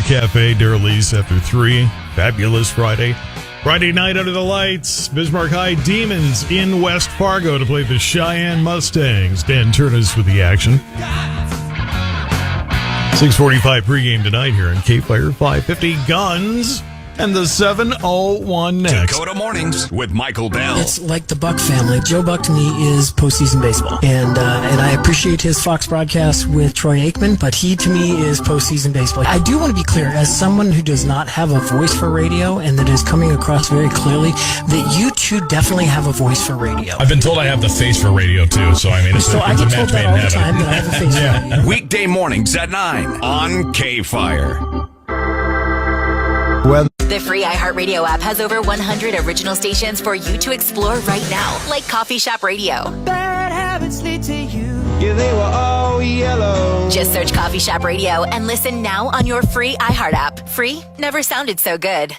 Cafe d'Orleans after 3. Fabulous Friday. Friday night under the lights. Bismarck High Demons in West Fargo to play the Cheyenne Mustangs. Dan Turnus with the action. 6:45 pregame tonight here on KFYR 550 Guns. And the 701 next. Dakota Mornings with Michael Bell. It's like the Buck family. Joe Buck to me is postseason baseball. And I appreciate his Fox broadcast with Troy Aikman, but he to me is postseason baseball. I do want to be clear, as someone who does not have a voice for radio and that is coming across very clearly, that you two definitely have a voice for radio. I've been told I have the face for radio too, so I mean, it's so a I get told match made that all in the heaven. time that I have a face for radio. Weekday mornings at 9 on KFYR. The free iHeartRadio app has over 100 original stations for you to explore right now, like Coffee Shop Radio. Bad habits lead to you. Yeah, they were all yellow. Just search Coffee Shop Radio and listen now on your free iHeart app. Free never sounded so good.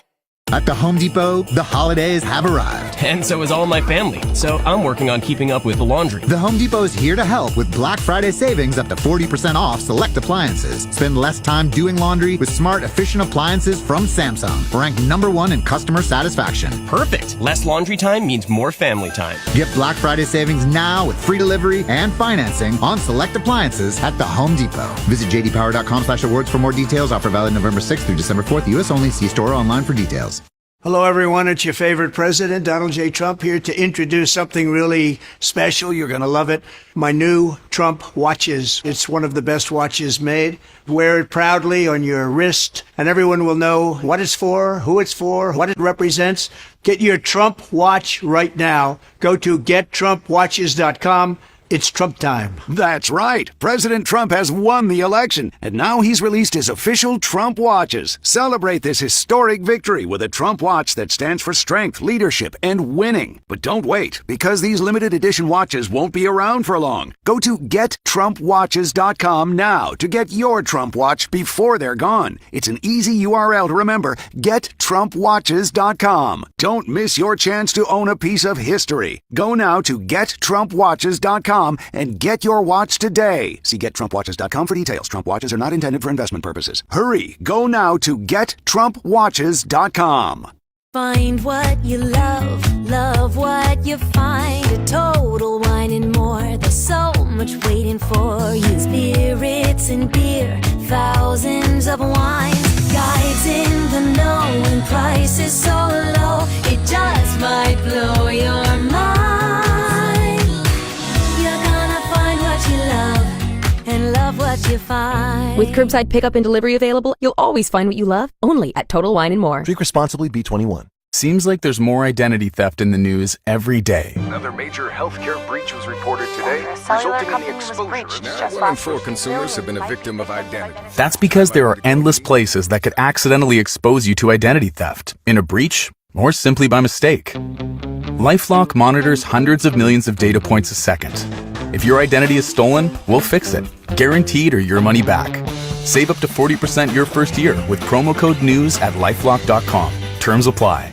At the Home Depot, the holidays have arrived. And so is all my family. So I'm working on keeping up with the laundry. The Home Depot is here to help with Black Friday savings up to 40% off select appliances. Spend less time doing laundry with smart, efficient appliances from Samsung, ranked #1 in customer satisfaction. Perfect. Less laundry time means more family time. Get Black Friday savings now with free delivery and financing on select appliances at the Home Depot. Visit jdpower.com/awards for more details. Offer valid November 6th through December 4th. U.S. only. See store or online for details. Hello, everyone. It's your favorite president, Donald J. Trump, here to introduce something really special. You're going to love it. My new Trump watches. It's one of the best watches made. Wear it proudly on your wrist, and everyone will know what it's for, who it's for, what it represents. Get your Trump watch right now. Go to gettrumpwatches.com. It's Trump time. That's right. President Trump has won the election, and now he's released his official Trump watches. Celebrate this historic victory with a Trump watch that stands for strength, leadership, and winning. But don't wait, because these limited edition watches won't be around for long. Go to gettrumpwatches.com now to get your Trump watch before they're gone. It's an easy URL to remember. gettrumpwatches.com. Don't miss your chance to own a piece of history. Go now to gettrumpwatches.com and get your watch today. See gettrumpwatches.com for details. Trump watches are not intended for investment purposes. Hurry! Go now to gettrumpwatches.com. Find what you love, love what you find. A Total Wine and More. There's so much waiting for you. Spirits and beer, thousands of wines. Guides in the know and prices so low, it just might blow your mind. And love what you find. With curbside pickup and delivery available, you'll always find what you love, only at Total Wine & More. Drink responsibly, B21. Seems like there's more identity theft in the news every day. Another major healthcare breach was reported today, resulting in the exposure of 1 in 4 consumers have been a victim of identity. That's because there are endless places that could accidentally expose you to identity theft, in a breach, or simply by mistake. LifeLock monitors hundreds of millions of data points a second. If your identity is stolen, we'll fix it, guaranteed or your money back. Save up to 40% your first year with promo code NEWS at lifelock.com. Terms apply.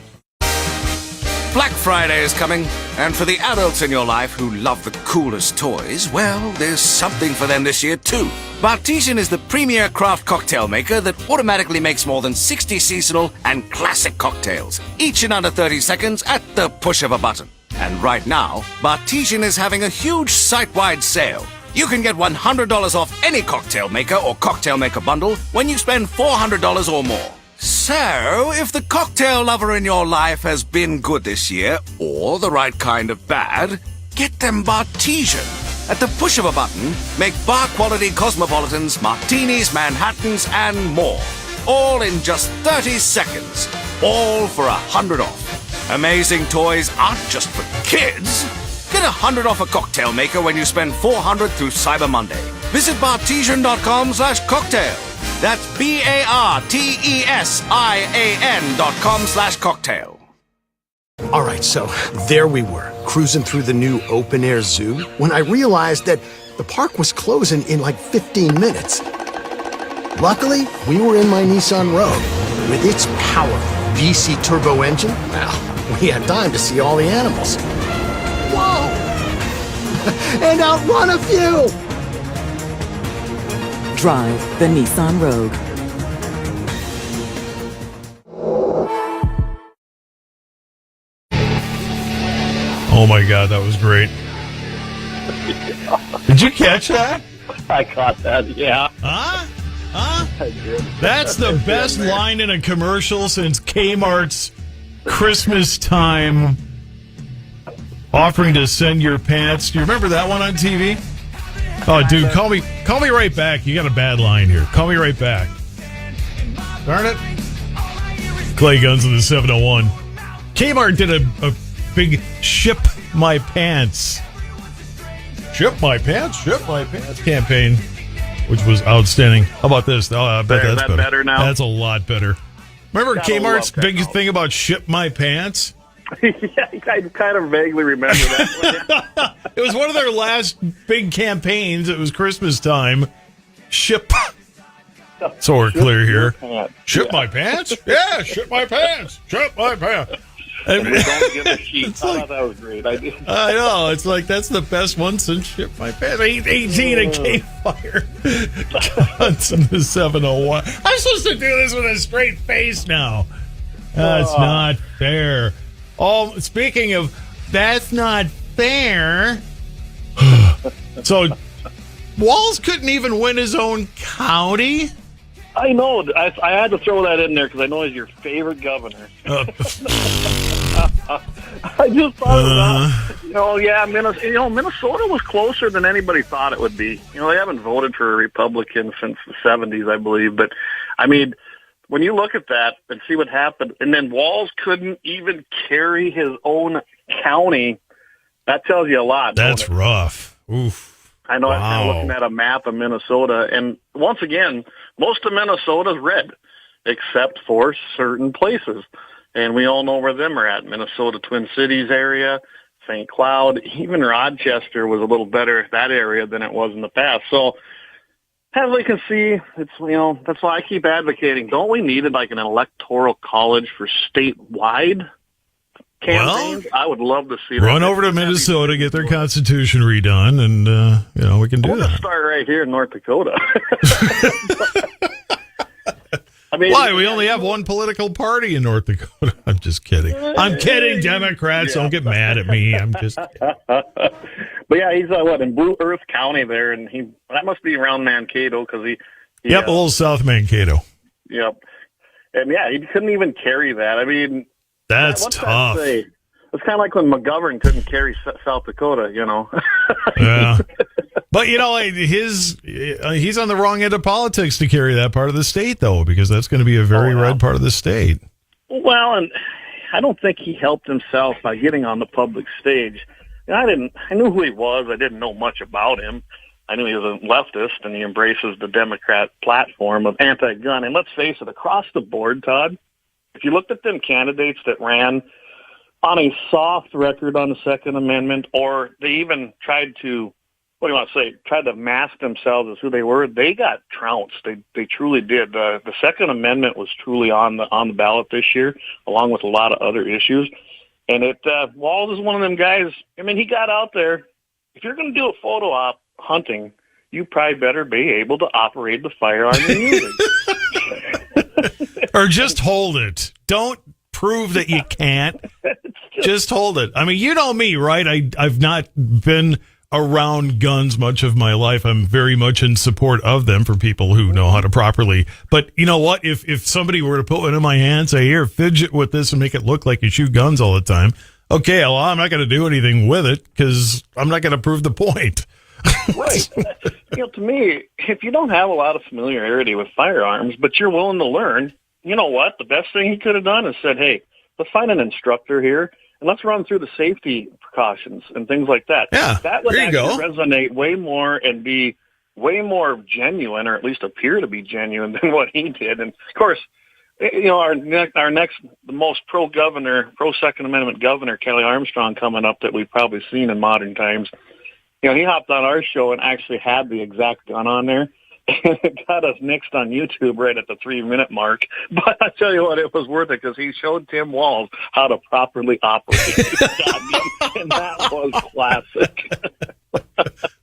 Black Friday is coming, and for the adults in your life who love the coolest toys, well, there's something for them this year too. Bartesian is the premier craft cocktail maker that automatically makes more than 60 seasonal and classic cocktails, each in under 30 seconds at the push of a button. And right now, Bartesian is having a huge site-wide sale. You can get $100 off any cocktail maker or cocktail maker bundle when you spend $400 or more. So, if the cocktail lover in your life has been good this year, or the right kind of bad, get them Bartesian. At the push of a button, make bar-quality cosmopolitans, martinis, Manhattans, and more. All in just 30 seconds. All for $100 off. Amazing toys aren't just for kids. Get $100 off a cocktail maker when you spend $400 through Cyber Monday. Visit bartesian.com/cocktail. That's BARTESIAN.com/cocktail. All right, so there we were, cruising through the new open-air zoo, when I realized that the park was closing in like 15 minutes. Luckily, we were in my Nissan Rogue. With its powerful VC turbo engine, well, we had time to see all the animals. Whoa! And outrun a few! Drive the Nissan Rogue. Oh my God, that was great. Did you catch that? I caught that, yeah. Huh? I did. That's the best line in a commercial since Kmart's Christmas time offering to send your pants. Do you remember that one on TV? Oh, dude, call me right back. You got a bad line here. Call me right back. Darn it. Clay Guns of the 701. Kmart did a big ship my pants campaign, which was outstanding. How about this? Oh, I bet that's better. Better now? That's a lot better. Remember Kmart's big thing about ship my pants? Yeah, I kind of vaguely remember that. It was one of their last big campaigns. It was Christmas time. Ship. So we're clear here. Ship my pants? Yeah, ship my pants. Ship my pants. And don't give a sheet. I thought that was great. I know. It's like, that's the best one since Ship My Pants. 18 at KFYR. Guns in the 701. I'm supposed to do this with a straight face now. That's not fair. Oh, speaking of that's not fair. So Walls couldn't even win his own county? I know. I had to throw that in there because I know he's your favorite governor. I just thought about, Minnesota was closer than anybody thought it would be. They haven't voted for a Republican since the 70s, I believe. But, I mean, when you look at that and see what happened, and then Walls couldn't even carry his own county, that tells you a lot. That's rough. Oof. I know. I'm looking at a map of Minnesota, and once again, most of Minnesota's red, except for certain places. And we all know where them are at. Minnesota Twin Cities area, St. Cloud, even Rochester was a little better, that area, than it was in the past. So, as we can see, it's, that's why I keep advocating. Don't we need like an electoral college for statewide campaigns? Well, I would love to see that. Run over to Minnesota, get their constitution redone, and, we can do that. Start right here in North Dakota. I mean, why? We only have one political party in North Dakota. I'm just kidding. I'm kidding, Democrats. Don't get mad at me. I'm just kidding. But yeah, he's in Blue Earth County there, and that must be around Mankato because he Yep, a little South Mankato. Yep, and yeah, he couldn't even carry that. I mean, that's tough. It's kind of like when McGovern couldn't carry South Dakota, Yeah. But, he's on the wrong end of politics to carry that part of the state, though, because that's going to be a very red part of the state. Well, and I don't think he helped himself by getting on the public stage. I knew who he was. I didn't know much about him. I knew he was a leftist, and he embraces the Democrat platform of anti-gun. And let's face it, across the board, Todd, if you looked at them candidates that ran on a soft record on the Second Amendment, or they even tried to, tried to mask themselves as who they were, they got trounced. They truly did. The Second Amendment was truly on the ballot this year, along with a lot of other issues. And Walls is one of them guys. I mean, he got out there. If you're going to do a photo op hunting, you probably better be able to operate the firearm you're using. Or just hold it. Don't prove that you can't. Just hold it. I mean, you know me, right? I've not been around guns much of my life. I'm very much in support of them for people who know how to properly. But you know what? If somebody were to put one in my hand, say, here, fidget with this and make it look like you shoot guns all the time. Okay, well, I'm not going to do anything with it because I'm not going to prove the point. Right. To me, if you don't have a lot of familiarity with firearms, but you're willing to learn, you know what? The best thing he could have done is said, hey, let's find an instructor here and let's run through the safety precautions and things like that. Yeah, that would actually resonate way more and be way more genuine, or at least appear to be genuine, than what he did. And of course, our next, the most pro Second Amendment governor, Kelly Armstrong, coming up that we've probably seen in modern times. He hopped on our show and actually had the exact gun on there. And it got us nixed on YouTube right at the 3-minute mark. But I tell you what, it was worth it because he showed Tim Walls how to properly operate the gun, and that was classic.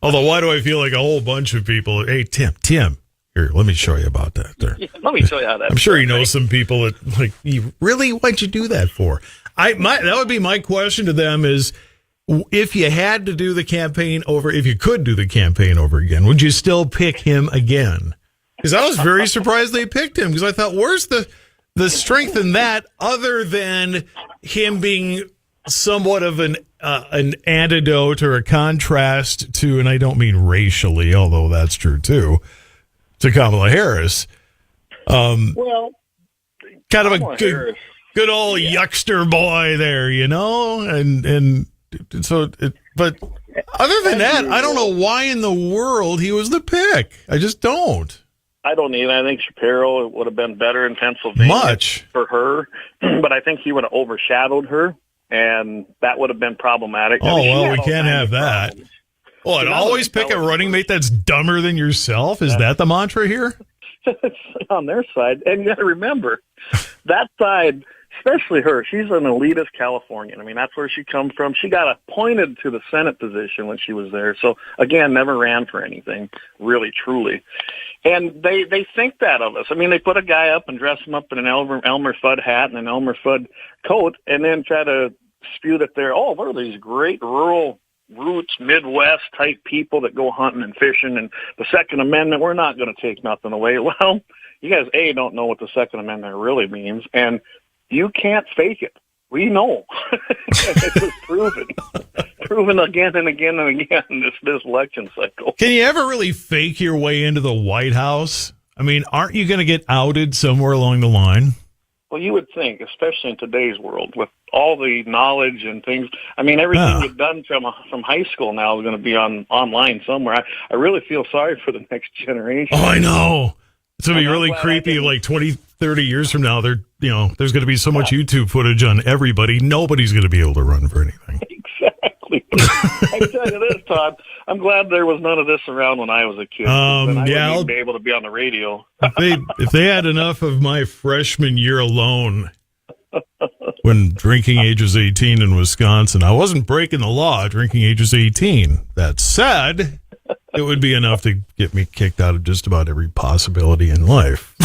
Although, why do I feel like a whole bunch of people, hey, Tim, here, let me show you about that. There. Yeah, let me show you how that. I'm sure you know some people that, like, really, why'd you do that for? That would be my question to them is, if you had to do the campaign over, if you could do the campaign over again, would you still pick him again? Because I was very surprised they picked him, because I thought, where's the strength in that other than him being somewhat of an antidote or a contrast to, and I don't mean racially, although that's true too, to Kamala Harris. Well, kind of a good old yuckster boy there, and so, but other than that, I don't know why in the world he was the pick. I just don't. I don't either. I think Shapiro would have been better in Pennsylvania for her, but I think he would have overshadowed her, and that would have been problematic. Oh, well, we can't have that. Well, and always pick a running mate that's dumber than yourself? Is that the mantra here? On their side. And you got to remember, that side, especially her, she's an elitist Californian. I mean, that's where she comes from. She got appointed to the Senate position when she was there. So, again, never ran for anything, really, truly. And they think that of us. I mean, they put a guy up and dress him up in an Elmer Fudd hat and an Elmer Fudd coat and then try to spew that they're, what are these great rural roots, Midwest type people that go hunting and fishing, and the Second Amendment, we're not going to take nothing away. Well, you guys, don't know what the Second Amendment really means, and you can't fake it. We know. It was proven again and again and again this election cycle. Can you ever really fake your way into the White House? I mean, aren't you going to get outed somewhere along the line? Well, you would think, especially in today's world, with all the knowledge and things. I mean, everything you've done from high school now is going to be online somewhere. I really feel sorry for the next generation. Oh, I know. It's going to be really creepy. Like 20, 30 years from now, there's going to be so much YouTube footage on everybody. Nobody's going to be able to run for anything. Exactly. I tell you this, Todd. I'm glad there was none of this around when I was a kid. I wouldn't even be able to be on the radio. If they had enough of my freshman year alone, when drinking age was 18 in Wisconsin, I wasn't breaking the law. Drinking age was 18. That said, it would be enough to get me kicked out of just about every possibility in life.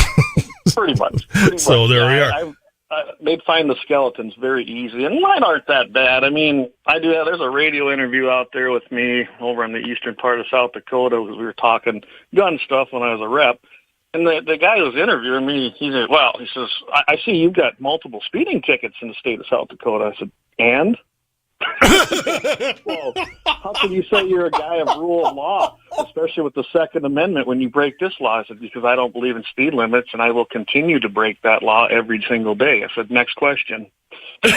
Pretty much. So there we are. They'd find the skeletons very easy, and mine aren't that bad. I mean, there's a radio interview out there with me over in the eastern part of South Dakota because we were talking gun stuff when I was a rep. And the guy who was interviewing me, he says, I see you've got multiple speeding tickets in the state of South Dakota. I said, and? Well, how can you say you're a guy of rule of law, especially with the Second Amendment, when you break this law? I said, because I don't believe in speed limits, and I will continue to break that law every single day. I said, next question. This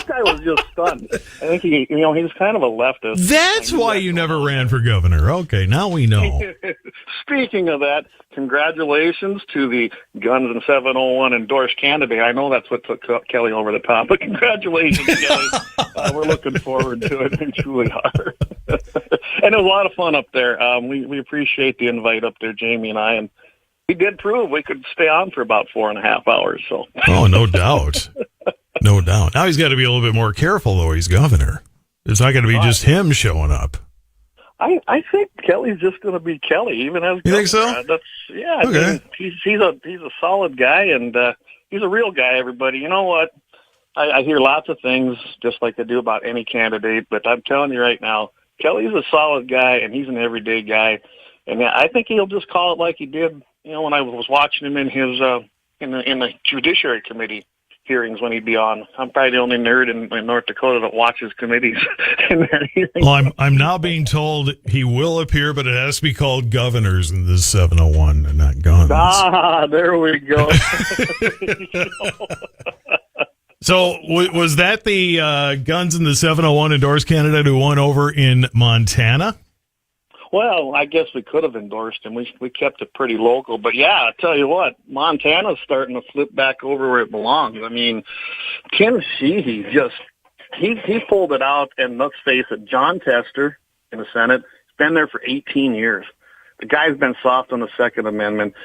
guy was just stunned. I think he's kind of a leftist. That's why you never ran for governor. Okay, now we know. Speaking of that, congratulations to the Guns and 701 endorsed candidate. I know that's what took Kelly over the top, but congratulations, Kelly. We're looking forward to it. We truly are. And it was a lot of fun up there. We appreciate the invite up there, Jamie and I, and we did prove we could stay on for about 4.5 hours. So. Oh, no doubt. No doubt. Now he's got to be a little bit more careful, though. He's governor. It's not going to be just him showing up. I think Kelly's just going to be Kelly, even as you think so? Yeah. Okay. I mean, he's a solid guy, and he's a real guy. Everybody, you know what? I hear lots of things, just like I do about any candidate. But I'm telling you right now, Kelly's a solid guy, and he's an everyday guy. And I think he'll just call it like he did. When I was watching him in his in the Judiciary Committee hearings when he'd be on. I'm probably the only nerd in North Dakota that watches committees in their hearings. Well, I'm now being told he will appear, but it has to be called governors in this 701 and not guns. There we go. So was that the Guns in the 701 endorsed candidate who won over in Montana? Well, I guess we could have endorsed him. We kept it pretty local. But, yeah, I tell you what, Montana's starting to flip back over where it belongs. I mean, Tim Sheehy he pulled it out, and let's face it, John Tester in the Senate has been there for 18 years. The guy's been soft on the Second Amendment,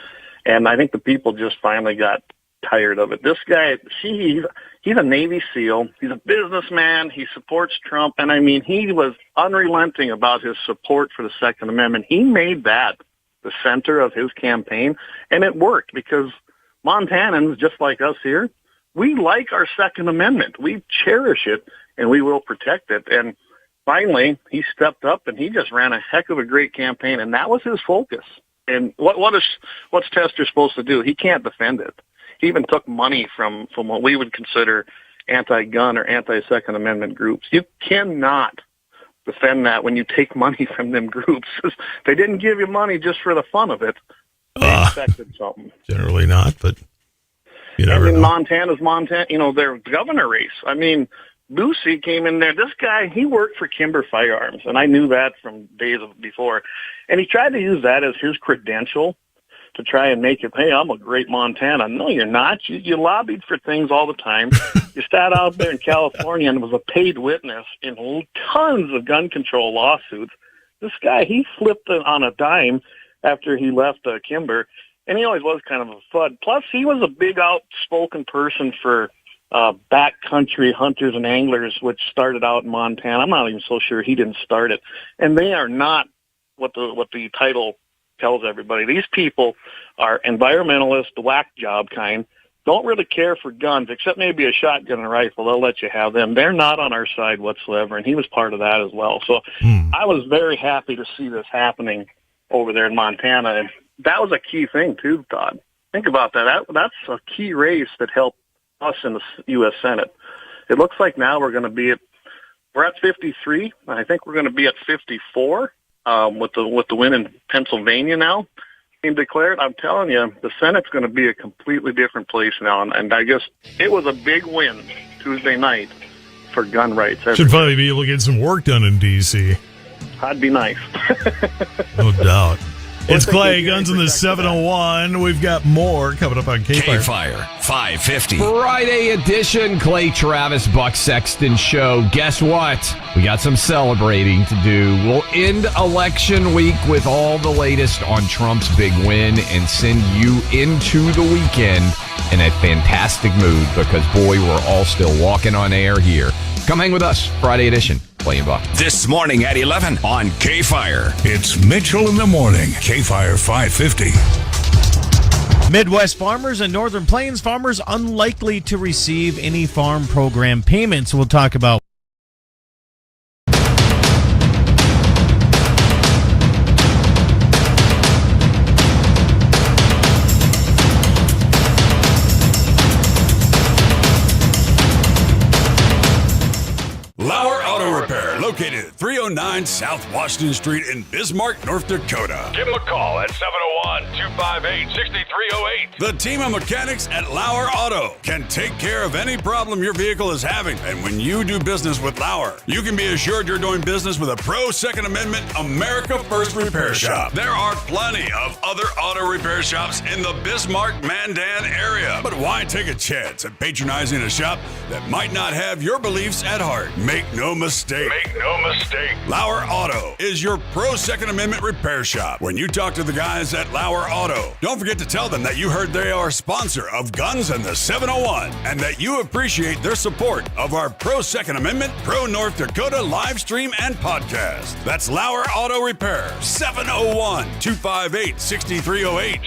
and I think the people just finally got tired of it. This guy, he's a Navy SEAL. He's a businessman. He supports Trump. And, I mean, he was unrelenting about his support for the Second Amendment. He made that the center of his campaign, and it worked because Montanans, just like us here, we like our Second Amendment. We cherish it, and we will protect it. And finally, he stepped up and he just ran a heck of a great campaign, and that was his focus. And what's Tester supposed to do? He can't defend it. He even took money from what we would consider anti-gun or anti-Second Amendment groups. You cannot defend that when you take money from them groups. They didn't give you money just for the fun of it. They expected something. Generally not, but you never know. Montana's their governor race. I mean, Busey came in there. This guy, he worked for Kimber Firearms, and I knew that from days before. And he tried to use that as his credential to try and make it, hey, I'm a great Montana. No, you're not. You lobbied for things all the time. You sat out there in California and was a paid witness in tons of gun control lawsuits. This guy, he flipped it on a dime after he left Kimber, and he always was kind of a FUD. Plus, he was a big outspoken person for backcountry hunters and anglers, which started out in Montana. I'm not even so sure he didn't start it. And they are not what the title tells everybody. These people are environmentalists, the whack job kind, don't really care for guns, except maybe a shotgun and a rifle. They'll let you have them. They're not on our side whatsoever, and he was part of that as well. So I was very happy to see this happening over there in Montana, and that was a key thing too, Todd. Think about that. That's a key race that helped us in the U.S. Senate. It looks like now we're at 53, and I think we're going to be at 54 with the win in Pennsylvania now being declared. I'm telling you, the Senate's going to be a completely different place now, and it was a big win Tuesday night for gun rights. Should finally be able to get some work done in D.C. That'd be nice. No doubt. It's Clay, Guns in the 701. We've got more coming up on KFYR. KFYR 550. Friday edition, Clay Travis, Buck Sexton show. Guess what? We got some celebrating to do. We'll end election week with all the latest on Trump's big win and send you into the weekend in a fantastic mood because, boy, we're all still walking on air here. Come hang with us, Friday edition. Clay and Buck. This morning at 11 on KFYR. It's Mitchell in the Morning, KFYR 550. Midwest farmers and Northern Plains farmers unlikely to receive any farm program payments. We'll talk about LAUER Auto Repair, located at 309 South Washington Street in Bismarck, North Dakota. Give them a call at 701-258-6308. The team of mechanics at LAUER Auto can take care of any problem your vehicle is having. And when you do business with LAUER, you can be assured you're doing business with a pro Second Amendment America First repair shop. There are plenty of other auto repair shops in the Bismarck-Mandan area. But why take a chance at patronizing a shop that might not have your beliefs at heart? Make no mistake. LAUER Auto is your pro Second Amendment repair shop. When you talk to the guys at LAUER Auto, don't forget to tell them that you heard they are a sponsor of Guns in the 701 and that you appreciate their support of our pro Second Amendment, pro North Dakota live stream and podcast. That's LAUER Auto Repair, 701-258-6308.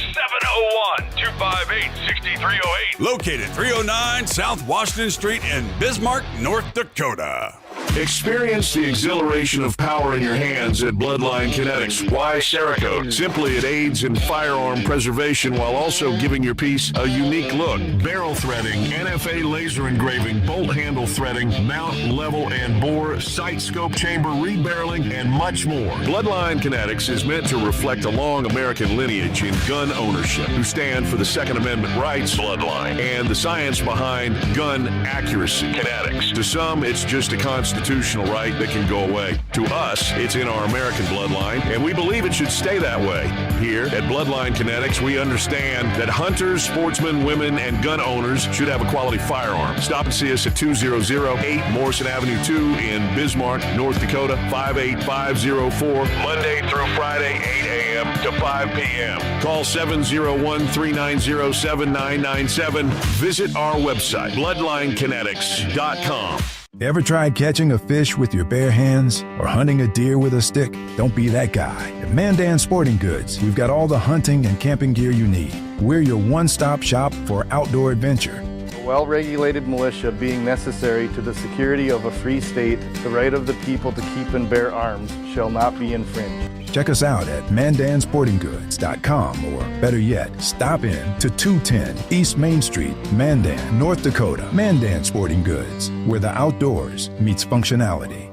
701-258-6308. Located 309 South Washington Street in Bismarck, North Dakota. Experience the exhilaration of power in your hands at Bloodline Kinetics. Why Cerakote? Simply, it aids in firearm preservation while also giving your piece a unique look. Barrel threading, NFA laser engraving, bolt handle threading, mount, level, and bore, sight scope chamber rebarreling, and much more. Bloodline Kinetics is meant to reflect a long American lineage in gun ownership, who stand for the Second Amendment rights, Bloodline, and the science behind gun accuracy. Kinetics. To some, it's just a constitutional right that can go away. To us, it's in our American bloodline, and we believe it should stay that way. Here at Bloodline Kinetics, we understand that hunters, sportsmen, women, and gun owners should have a quality firearm. Stop and see us at 2008 Morrison Avenue 2 in Bismarck, North Dakota, 58504, Monday through Friday, 8 a.m. to 5 p.m. Call 701-390-7997. Visit our website, bloodlinekinetics.com. Ever tried catching a fish with your bare hands or hunting a deer with a stick? Don't be that guy. At Mandan Sporting Goods, we've got all the hunting and camping gear you need. We're your one-stop shop for outdoor adventure. well-regulated militia being necessary to the security of a free state, the right of the people to keep and bear arms shall not be infringed. Check us out at mandansportinggoods.com, or better yet, stop in to 210 East Main Street, Mandan, North Dakota. Mandan Sporting Goods, where the outdoors meets functionality.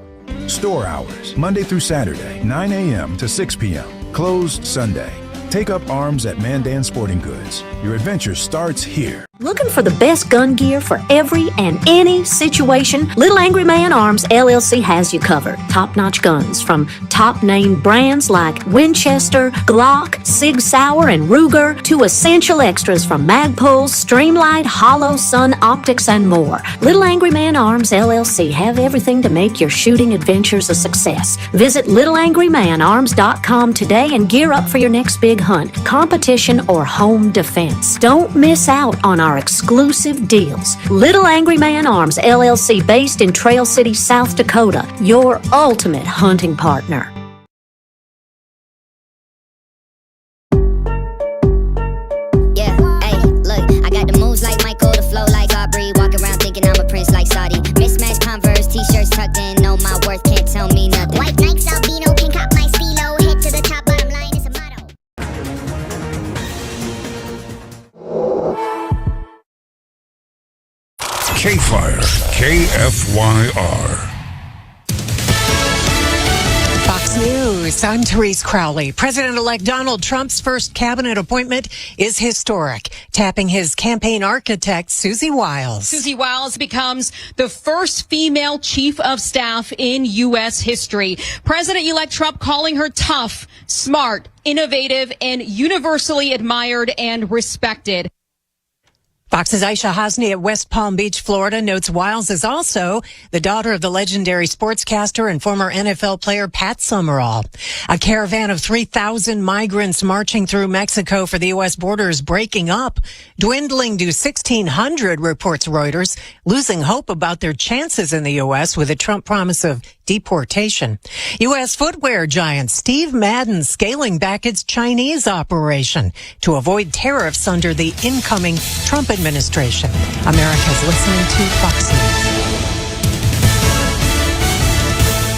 Store hours, Monday through Saturday, 9 a.m. to 6 p.m. Closed Sunday. Take up arms at Mandan Sporting Goods. Your adventure starts here. Looking for the best gun gear for every and any situation? Little Angry Man Arms LLC has you covered. Top-notch guns from top-name brands like Winchester, Glock, Sig Sauer, and Ruger to essential extras from Magpul, Streamlight, Hollow, Sun Optics, and more. Little Angry Man Arms LLC have everything to make your shooting adventures a success. Visit littleangrymanarms.com today and gear up for your next big hunt, competition, or home defense. Don't miss out on our exclusive deals. Little Angry Man Arms LLC, based in Trail City, South Dakota, your ultimate hunting partner. Yeah, hey, look, I got the moves like Michael, the flow like Aubrey, walk around thinking I'm a prince like Saudi. Mismatched Converse, t-shirts tucked in, know my worth, can't tell me nothing. White Nikes, albino, pink cop my stilo, head to the top, bottom line is a motto. KFYR, KFYR. Fox News, I'm Therese Crowley. President-elect Donald Trump's first cabinet appointment is historic, tapping his campaign architect, Susie Wiles. Susie Wiles becomes the first female chief of staff in U.S. history. President-elect Trump calling her tough, smart, innovative, and universally admired and respected. Fox's Aisha Hasni at West Palm Beach, Florida, notes Wiles is also the daughter of the legendary sportscaster and former NFL player Pat Summerall. A caravan of 3,000 migrants marching through Mexico for the U.S. border is breaking up, dwindling to 1,600, reports Reuters, losing hope about their chances in the U.S. with a Trump promise of deportation. U.S. footwear giant Steve Madden scaling back its Chinese operation to avoid tariffs under the incoming Trump administration. America's listening to Fox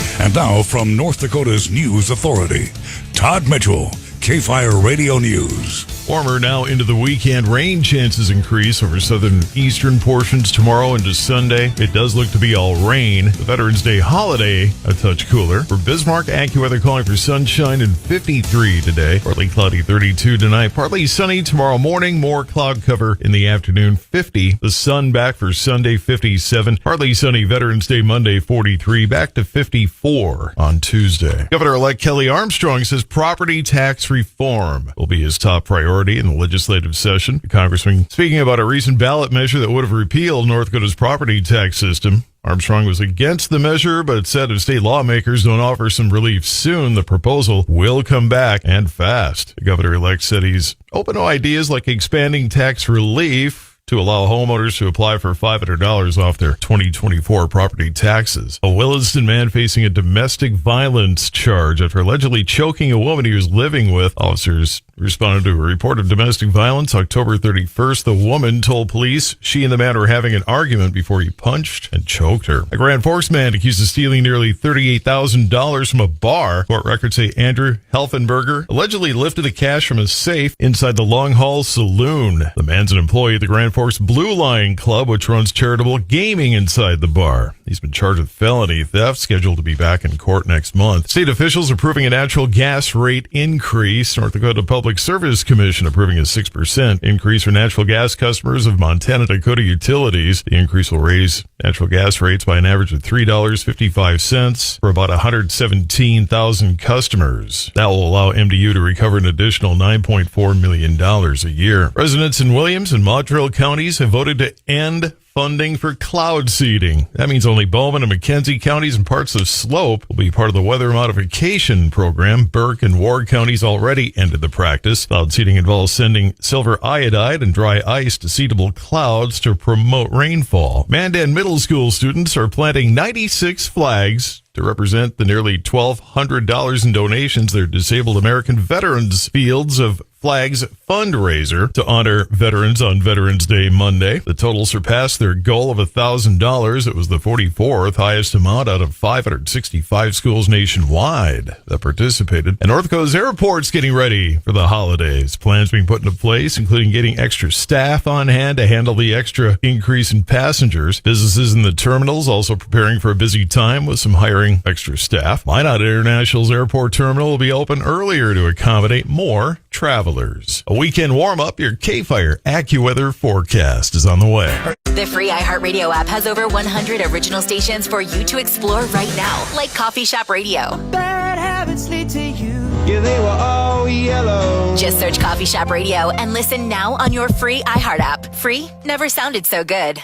News. And now from North Dakota's News Authority, Todd Mitchell, KFYR Radio News. Warmer now into the weekend. Rain chances increase over southern eastern portions tomorrow into Sunday. It does look to be all rain. The Veterans Day holiday a touch cooler. For Bismarck, AccuWeather calling for sunshine and 53 today. Partly cloudy 32 tonight. Partly sunny tomorrow morning. More cloud cover in the afternoon 50. The sun back for Sunday 57. Partly sunny Veterans Day Monday 43. Back to 54 on Tuesday. Governor-elect Kelly Armstrong says property tax reform will be his top priority in the legislative session. The congressman speaking about a recent ballot measure that would have repealed North Dakota's property tax system. Armstrong was against the measure, but said if state lawmakers don't offer some relief soon, the proposal will come back and fast. The governor-elect said he's open to ideas like expanding tax relief to allow homeowners to apply for $500 off their 2024 property taxes. A Williston man facing a domestic violence charge after allegedly choking a woman he was living with. Officers responded to a report of domestic violence October 31st. The woman told police she and the man were having an argument before he punched and choked her. A Grand Forks man accused of stealing nearly $38,000 from a bar. Court records say Andrew Helfenberger allegedly lifted the cash from a safe inside the Long Hall Saloon. The man's an employee at the Grand Forks Blue Line Club, which runs charitable gaming inside the bar. He's been charged with felony theft, scheduled to be back in court next month. State officials approving a natural gas rate increase. North Dakota Public Service Commission approving a 6% increase for natural gas customers of Montana Dakota Utilities. The increase will raise natural gas rates by an average of $3.55 for about 117,000 customers. That will allow MDU to recover an additional $9.4 million a year. Residents in Williams and Montreal counties have voted to end funding for cloud seeding. That means only Bowman and McKenzie counties and parts of Slope will be part of the weather modification program. Burke and Ward counties already ended the practice. Cloud seeding involves sending silver iodide and dry ice to seedable clouds to promote rainfall. Mandan Middle School students are planting 96 flags to represent the nearly $1,200 in donations their Disabled American Veterans Fields of Flags fundraiser to honor veterans on Veterans Day Monday. The total surpassed their goal of $1,000. It was the 44th highest amount out of 565 schools nationwide that participated. And North Coast Airport's getting ready for the holidays. Plans being put into place, including getting extra staff on hand to handle the extra increase in passengers. Businesses in the terminals also preparing for a busy time with some hiring extra staff. Minot International's airport terminal will be open earlier to accommodate more travelers. A weekend warm-up, your KFYR AccuWeather forecast is on the way. The free iHeartRadio app has over 100 original stations for you to explore right now, like Coffee Shop Radio. Bad habits lead to you. Yeah, they were all yellow. Just search Coffee Shop Radio and listen now on your free iHeart app. Free never sounded so good.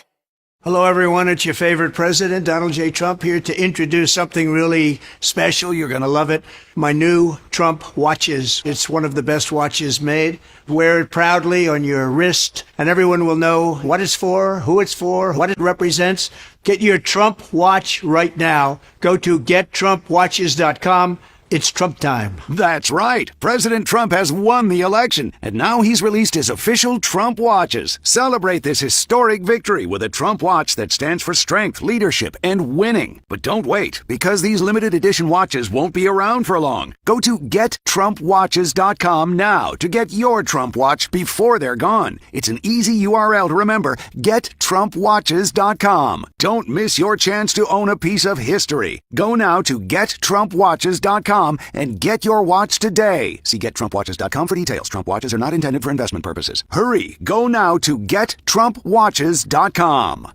Hello, everyone. It's your favorite president, Donald J. Trump, here to introduce something really special. You're going to love it. My new Trump watches. It's one of the best watches made. Wear it proudly on your wrist, and everyone will know what it's for, who it's for, what it represents. Get your Trump watch right now. Go to gettrumpwatches.com. It's Trump time. That's right. President Trump has won the election, and now he's released his official Trump watches. Celebrate this historic victory with a Trump watch that stands for strength, leadership, and winning. But don't wait, because these limited edition watches won't be around for long. Go to gettrumpwatches.com now to get your Trump watch before they're gone. It's an easy URL to remember, gettrumpwatches.com. Don't miss your chance to own a piece of history. Go now to gettrumpwatches.com and get your watch today. See gettrumpwatches.com for details. Trump watches are not intended for investment purposes. Hurry! Go now to gettrumpwatches.com.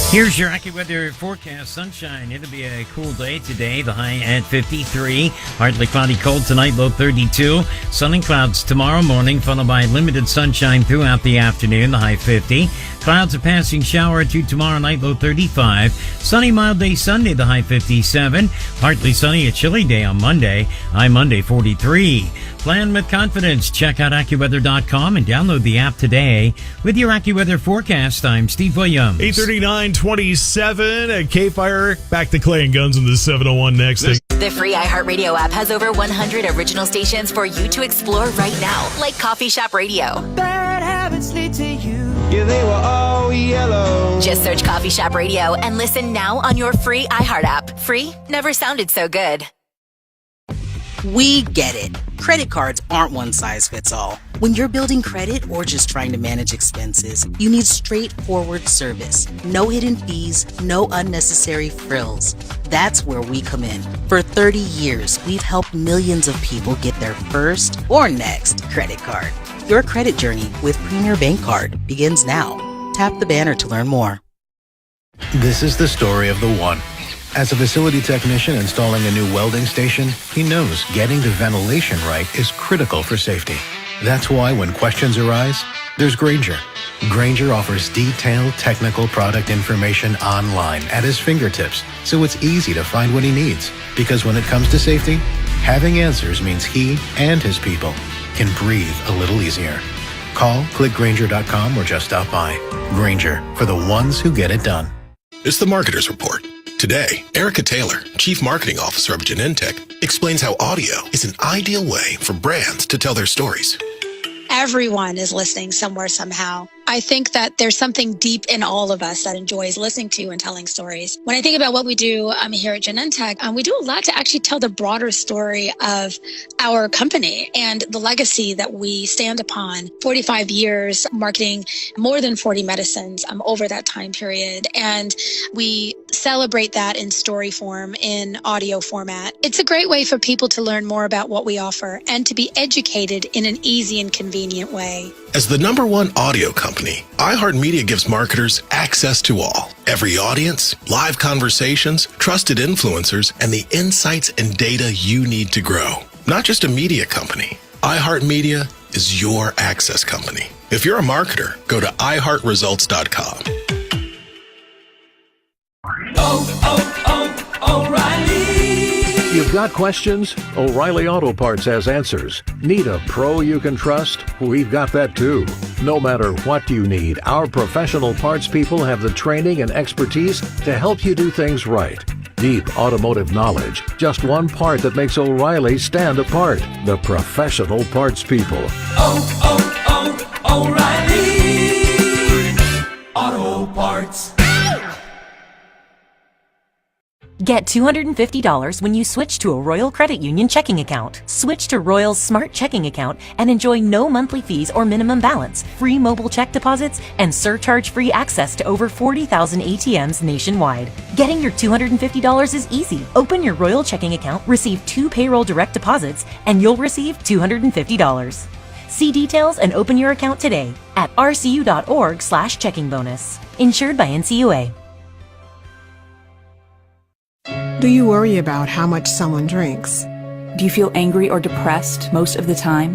Here's your AccuWeather forecast. Sunshine. It'll be a cool day today. The high at 53. Partly cloudy cold tonight, low 32. Sun and clouds tomorrow morning, followed by limited sunshine throughout the afternoon, the high 50. Clouds, a passing shower or two tomorrow night, low 35. Sunny, mild day Sunday, the high 57. Partly sunny, a chilly day on Monday, high Monday 43. Plan with confidence. Check out AccuWeather.com and download the app today. With your AccuWeather forecast, I'm Steve Williams. 8:39:27 at KFYR. Back to Clay and Guns in the 701 next. The free iHeartRadio app has over 100 original stations for you to explore right now, like Coffee Shop Radio. Bad habits lead to you. Yeah, they were all yellow. Just search Coffee Shop Radio and listen now on your free iHeart app. Free never sounded so good. We get it. Credit cards aren't one size fits all. When you're building credit or just trying to manage expenses, you need straightforward service. No hidden fees, no unnecessary frills. That's where we come in. For 30 years, we've helped millions of people get their first or next credit card. Your credit journey with Premier Bank Card begins now. Tap the banner to learn more. This is the story of the one. As a facility technician installing a new welding station, he knows getting the ventilation right is critical for safety. That's why when questions arise, there's Grainger. Grainger offers detailed technical product information online at his fingertips, so it's easy to find what he needs. Because when it comes to safety, having answers means he and his people can breathe a little easier. Call, click Grainger.com, or just stop by. Grainger, for the ones who get it done. It's the Marketer's Report. Today, Erica Taylor, Chief Marketing Officer of Genentech, explains how audio is an ideal way for brands to tell their stories. Everyone is listening somewhere, somehow. I think that there's something deep in all of us that enjoys listening to and telling stories. When I think about what we do here at Genentech, we do a lot to actually tell the broader story of our company and the legacy that we stand upon. 45 years marketing more than 40 medicines over that time period. And we celebrate that in story form, in audio format. It's a great way for people to learn more about what we offer and to be educated in an easy and convenient way. As the #1 audio company, iHeartMedia gives marketers access to all. Every audience, live conversations, trusted influencers, and the insights and data you need to grow. Not just a media company. iHeartMedia is your access company. If you're a marketer, go to iHeartResults.com. O'Reilly. You've got questions? O'Reilly Auto Parts has answers. Need a pro you can trust? We've got that too. No matter what you need, our professional parts people have the training and expertise to help you do things right. Deep automotive knowledge, just one part that makes O'Reilly stand apart. The professional parts people. O'Reilly Auto Parts. Get $250 when you switch to a Royal Credit Union checking account. Switch to Royal's Smart Checking account and enjoy no monthly fees or minimum balance, free mobile check deposits, and surcharge-free access to over 40,000 ATMs nationwide. Getting your $250 is easy. Open your Royal checking account, receive 2 payroll direct deposits, and you'll receive $250. See details and open your account today at rcu.org/checking bonus. Insured by NCUA. Do you worry about how much someone drinks? Do you feel angry or depressed most of the time?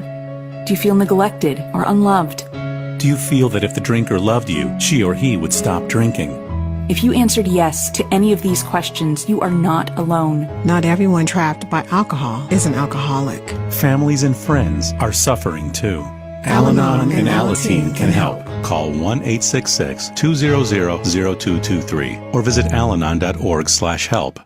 Do you feel neglected or unloved? Do you feel that if the drinker loved you, she or he would stop drinking? If you answered yes to any of these questions, you are not alone. Not everyone trapped by alcohol is an alcoholic. Families and friends are suffering too. Al-Anon and Alateen can help. Call 1-866-200-0223 or visit alanon.org/help.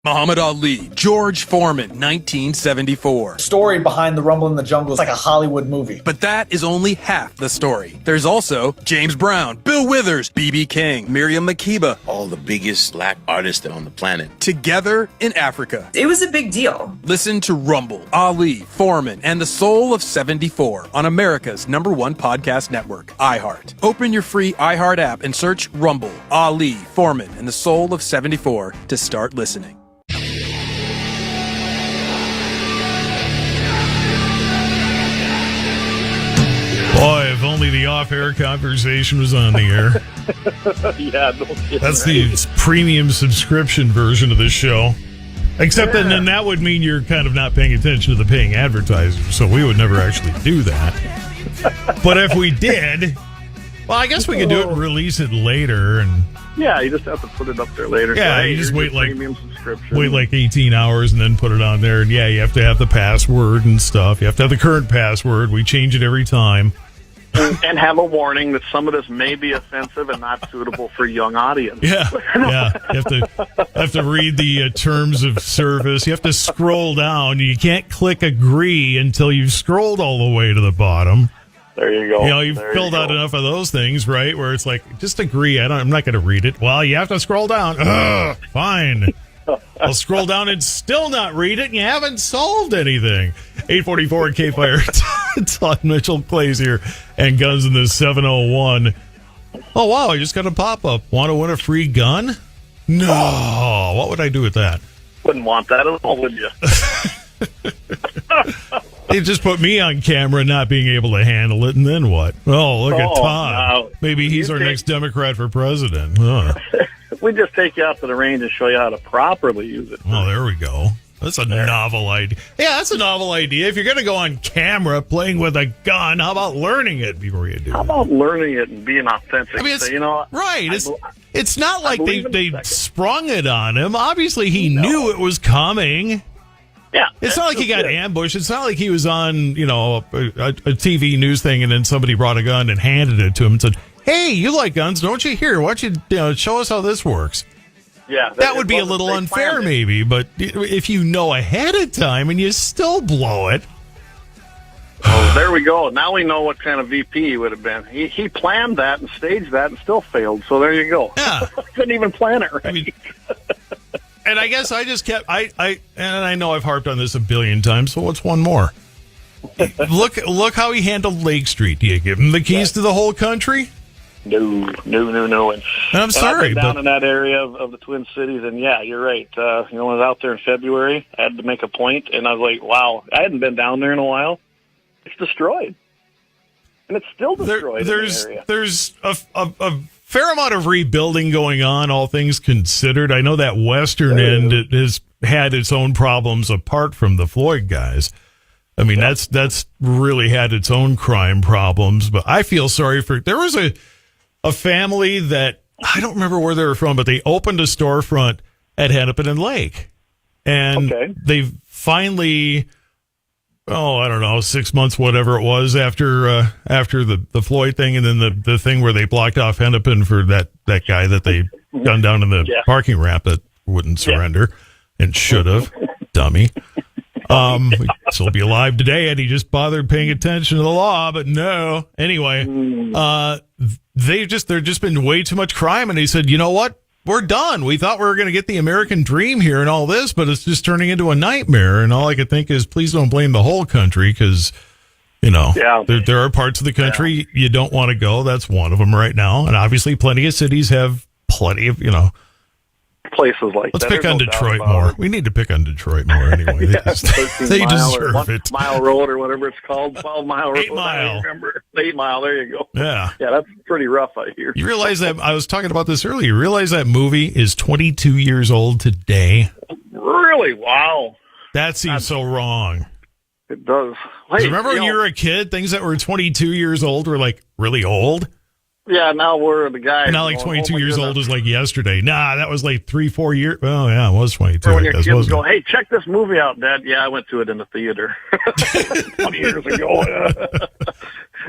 Muhammad Ali, George Foreman, 1974. Story behind the Rumble in the Jungle is like a Hollywood movie. But that is only half the story. There's also James Brown, Bill Withers, B.B. King, Miriam Makeba. All the biggest black artists on the planet. Together in Africa. It was a big deal. Listen to Rumble, Ali, Foreman, and the Soul of 74 on America's #1 podcast network, iHeart. Open your free iHeart app and search Rumble, Ali, Foreman, and the Soul of 74 to start listening. Boy, if only the off-air conversation was on the air. Yeah, no kidding. That's the premium subscription version of this show. Except that then that would mean you're kind of not paying attention to the paying advertisers, so we would never actually do that. But if we did, well, I guess we could do it and release it later. And yeah, you just have to put it up there later. Yeah, so, hey, you just wait like premium subscription. Wait like 18 hours and then put it on there. And yeah, you have to have the password and stuff. You have to have the current password. We change it every time. And have a warning that some of this may be offensive and not suitable for young audience. Yeah. You have to read the terms of service. You have to scroll down. You can't click agree until you've scrolled all the way to the bottom. There you go. You know, you've filled out enough of those things, right? Where it's like, just agree. I'm not going to read it. Well, you have to scroll down. Ugh, fine. I'll scroll down and still not read it, and you haven't solved anything. 844 at KFYR. Todd Mitchell plays here, and Guns in the 701. Oh, wow, I just got a pop-up. Want to win a free gun? No. What would I do with that? Wouldn't want that at all, would you? They just put me on camera not being able to handle it, and then what? Oh, look at Todd. No. Maybe he's our next Democrat for president. Huh. We just take you out to the range and show you how to properly use it. Oh, there we go. That's a novel idea. Yeah, that's a novel idea. If you're going to go on camera playing with a gun, how about learning it before you do it? How about learning it and being authentic? I mean, it's, so, you know, right. It's not like they sprung it on him. Obviously, he knew it was coming. Yeah. It's not like he got ambushed. It's not like he was on, a TV news thing and then somebody brought a gun and handed it to him and said, hey, you like guns, don't you? Here, why don't you show us how this works? Yeah. That would be a little unfair, maybe, but if you know ahead of time and you still blow it. Oh, there we go. Now we know what kind of VP he would have been. He planned that and staged that and still failed, so there you go. Yeah. Couldn't even plan it right. I mean, and I guess I just kept, and I know I've harped on this a billion times, so what's one more? Look how he handled Lake Street. Do you give him the keys to the whole country? No. And I'm sorry, I've been down in that area of the Twin Cities, and yeah, you're right. When I was out there in February, I had to make a point, and I was like, wow, I hadn't been down there in a while. It's destroyed. And it's still destroyed. There's a fair amount of rebuilding going on, all things considered. I know that western end has had its own problems apart from the Floyd guys. I mean, that's really had its own crime problems, but I feel sorry there was a family that, I don't remember where they were from, but they opened a storefront at Hennepin and Lake. And they finally I don't know, 6 months, whatever it was, after the Floyd thing, and then the thing where they blocked off Hennepin for that guy that they gunned down in the parking ramp that wouldn't surrender and should have, dummy. He'd still be alive today had he just bothered paying attention to the law, but no. Anyway, there's just been way too much crime, and he said, you know what? We're done. We thought we were going to get the American dream here and all this, but it's just turning into a nightmare. And all I could think is, please don't blame the whole country, because, there are parts of the country you don't want to go. That's one of them right now. And obviously plenty of cities have plenty of, places like Let's that. pick on Detroit more. We need to pick on Detroit more anyway. They deserve it. Mile Road or whatever it's called. 12-mile road. 8 Mile. 8 Mile. There you go. Yeah. Yeah, that's pretty rough, I hear. You realize that, I was talking about this earlier, you realize that movie is 22 years old today? Really? Wow. That seems so wrong. It does. Remember when you were a kid, things that were 22 years old were like really old? Yeah, now we're the guy. Now, like 22 years old is like yesterday. Nah, that was like 3-4 years. Oh, yeah, it was 22. Or when your kids go, hey, check this movie out, Dad. Yeah, I went to it in the theater 20 years ago.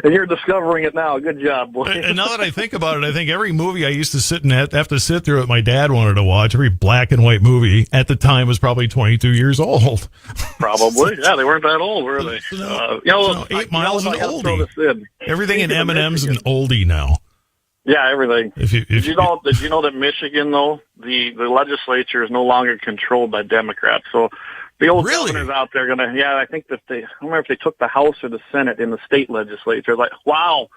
And you're discovering it now. Good job, boy. And now that I think about it, I think every movie I used to sit and have to sit through that my dad wanted to watch, every black and white movie at the time was probably 22 years old. Probably. Yeah, they weren't that old, were they? 8 Mile is an oldie. Everything in M&M's an oldie now. Yeah, everything. Did you know that Michigan, though, the legislature is no longer controlled by Democrats? So the old governors out there are going to, I think that I don't remember if they took the House or the Senate in the state legislature. Like, wow.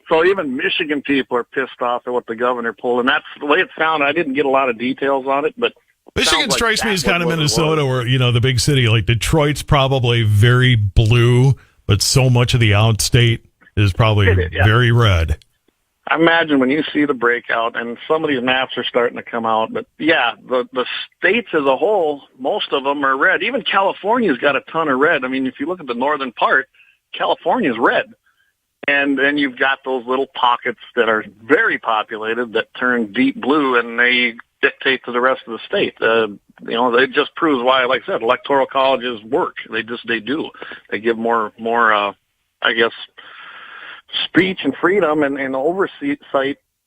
So even Michigan people are pissed off at what the governor pulled. And that's the way it sounded. I didn't get a lot of details on it, but Michigan strikes me as kind of Minnesota, where, the big city, like Detroit's probably very blue, but so much of the outstate is probably very red. I imagine when you see the breakout, and some of these maps are starting to come out, but the states as a whole, most of them are red. Even California's got a ton of red. I mean, if you look at the northern part, California's red. And then you've got those little pockets that are very populated that turn deep blue, and they dictate to the rest of the state. It just proves why, like I said, electoral colleges work. They do. They give more, I guess, speech and freedom and oversight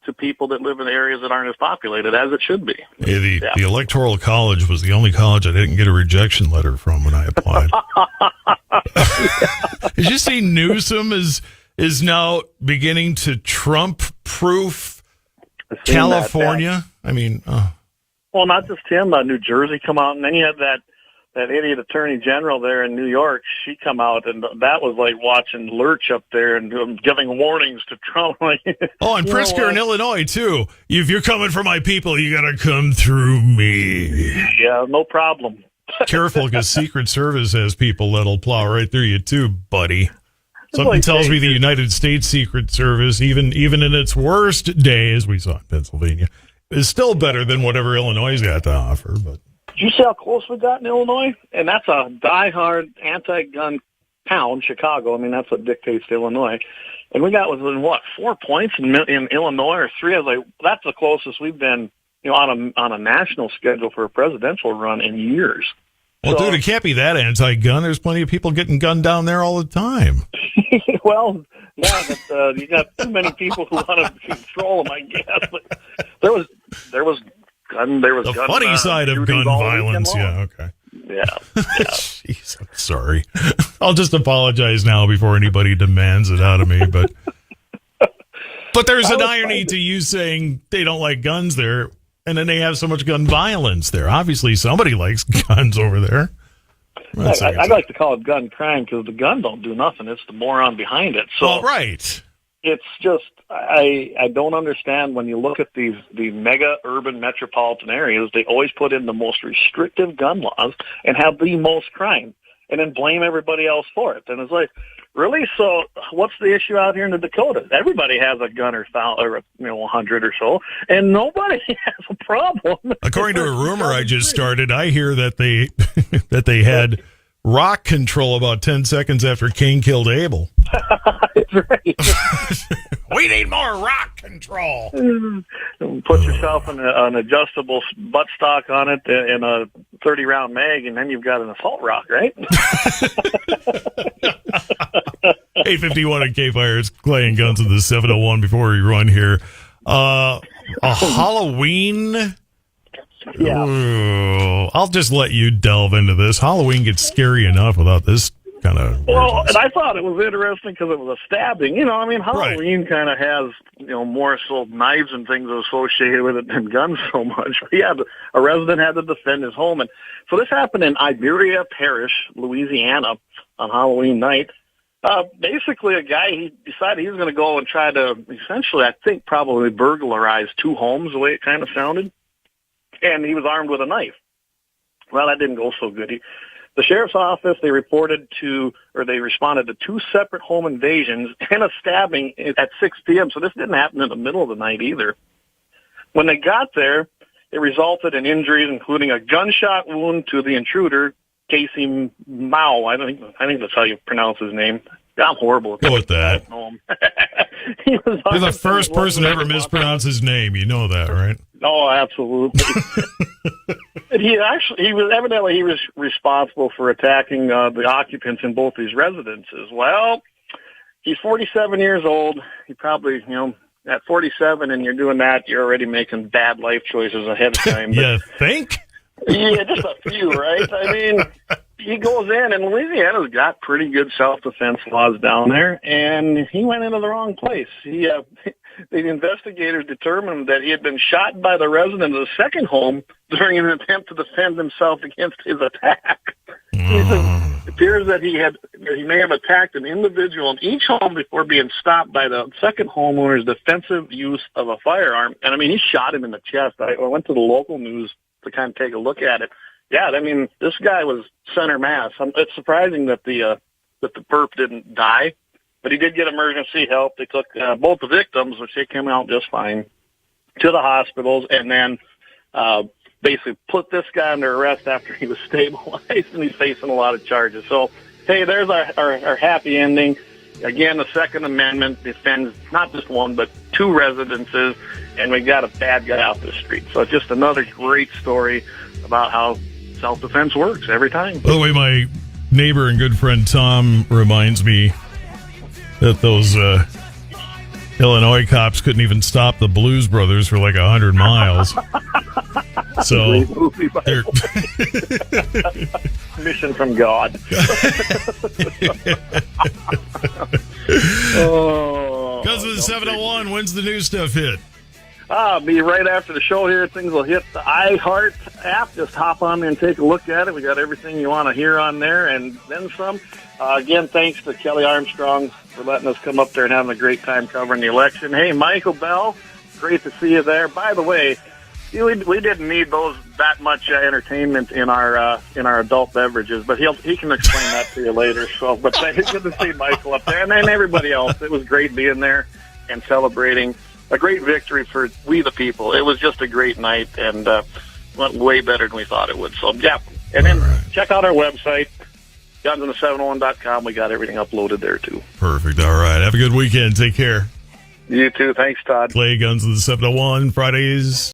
to people that live in areas that aren't as populated as it should be. The Electoral College was the only college I didn't get a rejection letter from when I applied. Did you see Newsom is now beginning to Trump-proof California? I mean, well, not just him. New Jersey come out, and then you had that idiot attorney general there in New York. She come out, and that was like watching Lurch up there and giving warnings to Trump. And Pritzker in Illinois too. If you're coming for my people, you got to come through me. Yeah, no problem. Careful, because Secret Service has people that'll plow right through you too, buddy. Something tells me the United States Secret Service, even in its worst day, as we saw in Pennsylvania, is still better than whatever Illinois got to offer. But did you see how close we got in Illinois? And that's a diehard anti-gun town, Chicago. I mean, that's what dictates to Illinois. And we got within, 4 points in Illinois or 3? I was like, that's the closest we've been, on a national schedule for a presidential run in years. Well, dude, it can't be that anti-gun. There's plenty of people getting gunned down there all the time. Well, yeah, but you got too many people who want to control them, I guess. But there was the funny side of gun violence. Yeah, okay. Yeah. Jeez, I'm sorry. I'll just apologize now before anybody demands it out of me. But there's an irony to you saying they don't like guns there, and then they have so much gun violence there. Obviously, somebody likes guns over there. I'd like to call it gun crime because the gun don't do nothing. It's the moron behind it. So right. It's just I don't understand when you look at the mega urban metropolitan areas, they always put in the most restrictive gun laws and have the most crime, and then blame everybody else for it. And it's like, really? So what's the issue out here in the Dakota? Everybody has a gun or 100 or so, and nobody has a problem. According to a rumor I just started, I hear that they had rock control about 10 seconds after Cain killed Abel. That's right. We need more rock control. Put yourself in an adjustable butt stock on it and a 30-round mag, and then you've got an assault rock, right? 851 at KFYR. It's Clay and Guns of the 701 before we run here. A Halloween... Yeah. Ooh, I'll just let you delve into this. Halloween gets scary enough without this kind of... Well, and I thought it was interesting because it was a stabbing. Halloween kind of has, more so knives and things associated with it than guns so much. But yeah, a resident had to defend his home. And so this happened in Iberia Parish, Louisiana, on Halloween night. Basically, a guy, he decided he was going to go and try to, essentially, I think, probably burglarize 2 homes, the way it kind of sounded. And he was armed with a knife. Well, that didn't go so good. The sheriff's office, they responded to 2 separate home invasions and a stabbing at 6 p.m., so this didn't happen in the middle of the night either. When they got there, it resulted in injuries, including a gunshot wound to the intruder, Casey Mao. I think that's how you pronounce his name. I'm horrible at that. Go with that. You're the first person to ever mispronounce his name. You know that, right? Oh, absolutely. He was responsible for attacking the occupants in both these residences. Well, he's 47 years old. He probably, at 47 and you're doing that, you're already making bad life choices ahead of time. You think? Yeah, just a few, right? I mean, he goes in, and Louisiana's got pretty good self-defense laws down there, and he went into the wrong place. The investigators determined that he had been shot by the resident of the second home during an attempt to defend himself against his attack. It appears that he may have attacked an individual in each home before being stopped by the second homeowner's defensive use of a firearm. And, he shot him in the chest. I went to the local news to kind of take a look at it. Yeah, this guy was center mass. It's surprising that the perp didn't die, but he did get emergency help. They took both the victims, which they came out just fine, to the hospitals, and then basically put this guy under arrest after he was stabilized, and he's facing a lot of charges. So, hey, there's our happy ending. Again, the Second Amendment defends not just 1, but 2 residences, and we got a bad guy out the street. So it's just another great story about how self-defense works every time. By the way, my neighbor and good friend Tom reminds me that those Illinois cops couldn't even stop the Blues Brothers for like 100 miles. So they're mission from God. Guns of the 701, when's the new stuff hit? Be right after the show here. Things will hit the iHeart app. Just hop on there and take a look at it. We got everything you want to hear on there and then some. Again, thanks to Kelly Armstrong for letting us come up there and having a great time covering the election. Hey, Michael Bell, great to see you there. By the way, we didn't need that much entertainment in our adult beverages, but he can explain that to you later. So, but it's good to see Michael up there, and then everybody else. It was great being there and celebrating a great victory for we the people. It was just a great night and went way better than we thought it would. So, yeah. And then check out our website, gunsinthe701.com. We got everything uploaded there, too. Perfect. All right. Have a good weekend. Take care. You too. Thanks, Todd. Play Guns of the 701 Fridays.